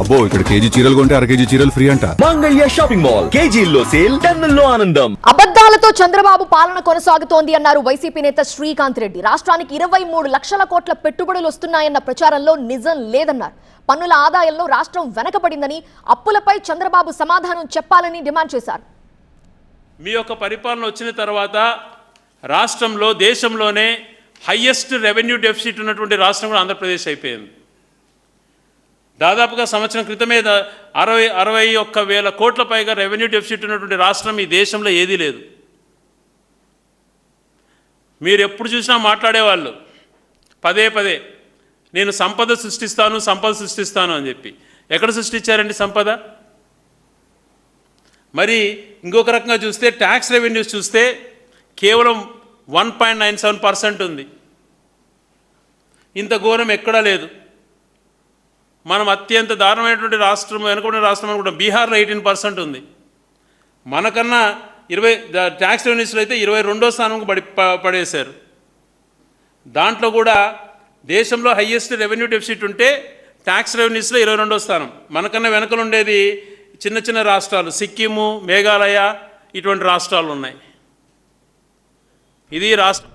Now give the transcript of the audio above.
అబ్బో ఇక్కడ కేజీ చీరలు కొంటే అర కేజీ చీరలు ఫ్రీ అంట. మంగళ్య షాపింగ్ మాల్ కేజీల్లో సేల్, టన్నుల్లో ఆనందం. అబద్ధాలతో చంద్రబాబు పాలన కొనసాగుతోంది అన్నారు వైసీపీ నేత శ్రీకాంత్ రెడ్డి. రాష్ట్రానికి 23 లక్షల కోట్ల పెట్టుబడులు వస్తున్నాయన్న ప్రచారంలో నిజం లేదన్నారు. పన్నుల ఆదాయంలో రాష్ట్రం వెనకబడిందని, అప్పులపై చంద్రబాబు సమాధానం చెప్పాలని డిమాండ్ చేశారు. మీ యొక్క పరిపాలన వచ్చిన తర్వాత రాష్ట్రంలో దేశంలోనే హైయెస్ట్ రెవెన్యూ డెఫిసిట్ ఉన్నటువంటి రాష్ట్రం కూడా ఆంధ్రప్రదేశ్ అయిపోయింది. దాదాపుగా సంవత్సరం క్రితమే 61,000 కోట్ల పైగా రెవెన్యూ డెఫిసిట్ ఉన్నటువంటి రాష్ట్రం ఈ దేశంలో ఏదీ లేదు. మీరు ఎప్పుడు చూసినా మాట్లాడేవాళ్ళు పదే పదే నేను సంపద సృష్టిస్తాను అని చెప్పి. ఎక్కడ సృష్టించారండి సంపద? మరి ఇంకొక రకంగా చూస్తే ట్యాక్స్ రెవెన్యూస్ చూస్తే కేవలం 1.97% ఉంది. ఇంత ఘోరం ఎక్కడా లేదు. మనం అత్యంత దారుణమైనటువంటి రాష్ట్రం, వెనుకబడిన రాష్ట్రం అనుకుంటాం. బీహార్లో 18% ఉంది. మనకన్నా ట్యాక్స్ రెవెన్యూస్లో అయితే 22వ స్థానంకు పడేశారు. దాంట్లో కూడా దేశంలో హయ్యెస్ట్ రెవెన్యూ డెఫిసిట్ ఉంటే ట్యాక్స్ రెవెన్యూస్లో 22వ స్థానం. మనకన్నా వెనకలు ఉండేది చిన్న చిన్న రాష్ట్రాలు, సిక్కిము, మేఘాలయ, ఇటువంటి రాష్ట్రాలు ఉన్నాయి. ఇది రాష్ట్రం.